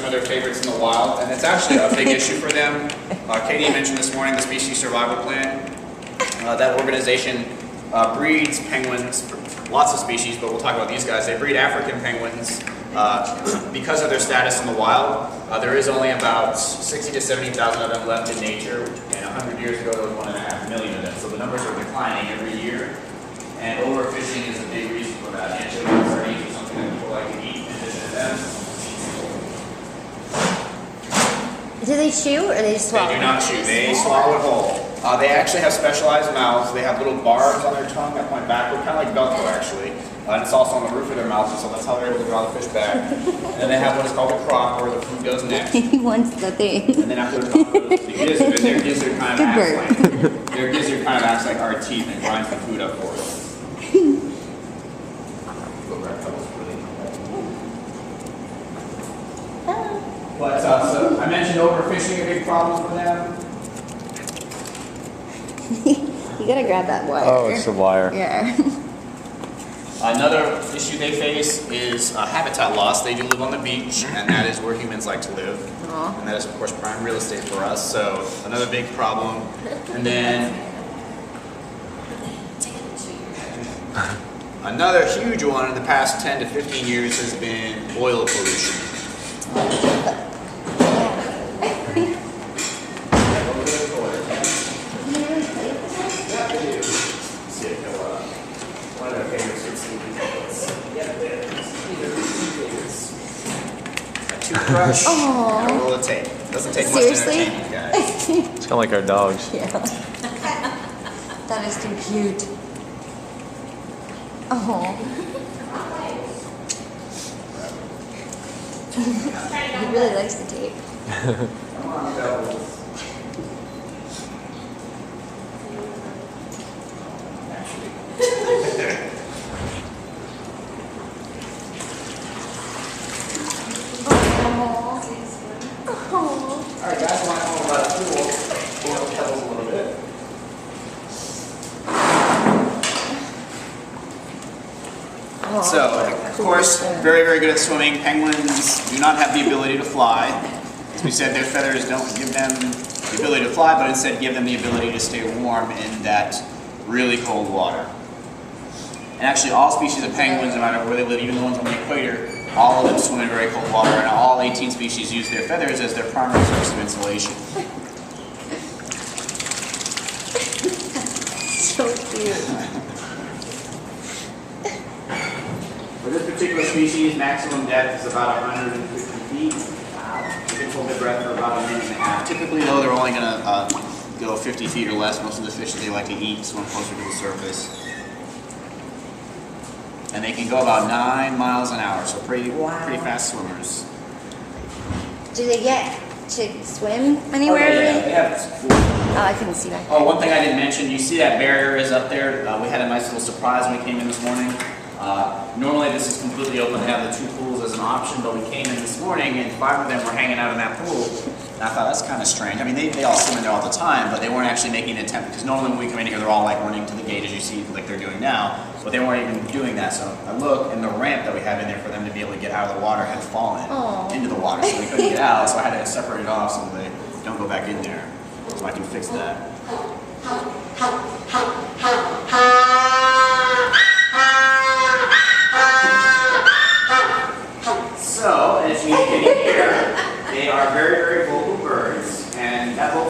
of their favorites in the wild, and it's actually a big issue for them. Katie mentioned this morning the species survival plan. That organization breeds penguins, lots of species, but we'll talk about these guys. They breed African penguins because of their status in the wild. There is only about 60 to 70,000 of them left in nature, and 100 years ago there was 1.5 million of them. So the numbers are declining every year, and overfishing is a big reason for that. Anchovies, sardines are something that people like to eat in addition to them. Do they chew or they just swallow? They do not chew. They swallow it whole. They actually have specialized mouths. They have little barbs on their tongue that point backward, kind of like Velcro actually. And it's also on the roof of their mouth, so that's how they're able to draw the fish back. And then they have what is called a crock, where the food goes next. He wants the thing. And then after the top goes the gizzard, their gizzard kind of acts like their gizzard kind of acts like our teeth and grinds the food up for us. But so I mentioned overfishing, a big problem for them. You gotta grab that wire. Oh, it's the wire. Yeah. Another issue they face is habitat loss. They do live on the beach, and that is where humans like to live. Aww. And that is, of course, prime real estate for us, so another big problem. And then another huge one in the past 10 to 15 years has been oil pollution. Toothbrush and a roll of tape. Doesn't take much to entertain you guys. It's kind of like our dogs. Yeah. That is too cute. Oh. He really likes the tape. Come on, Bells. Alright guys, want to talk about a pool. Boil the pebbles a little bit. So, of course, very, very good at swimming. Penguins do not have the ability to fly. As we said, their feathers don't give them the ability to fly, but instead give them the ability to stay warm in that really cold water. And actually, all species of penguins, no matter where they live, even the ones on the equator, all of them swim in very cold water, and all 18 species use their feathers as their primary source of insulation. So cute. For this particular species, maximum depth is about 150 feet. You can hold their breath for about a minute and a half. Typically, though, they're only going to go 50 feet or less. Most of the fish that they like to eat swim closer to the surface. And they can go about 9 miles an hour, so pretty fast swimmers. Do they get to swim anywhere? They have. Oh, I couldn't see that. Oh, one thing I didn't mention, you see that barrier is up there. We had a nice little surprise when we came in this morning. Normally this is completely open. They have the 2 pools as an option, but we came in this morning and 5 of them were hanging out in that pool. And I thought, that's kind of strange. I mean, they all swim in there all the time, but they weren't actually making an attempt, because normally when we come in here, they're all like running to the gate, as you see, like they're doing now, but they weren't even doing that. So I looked, and the ramp that we have in there for them to be able to get out of the water had fallen into the water, so they couldn't get out, so I had to separate it off so they don't go back in there. So I can fix that.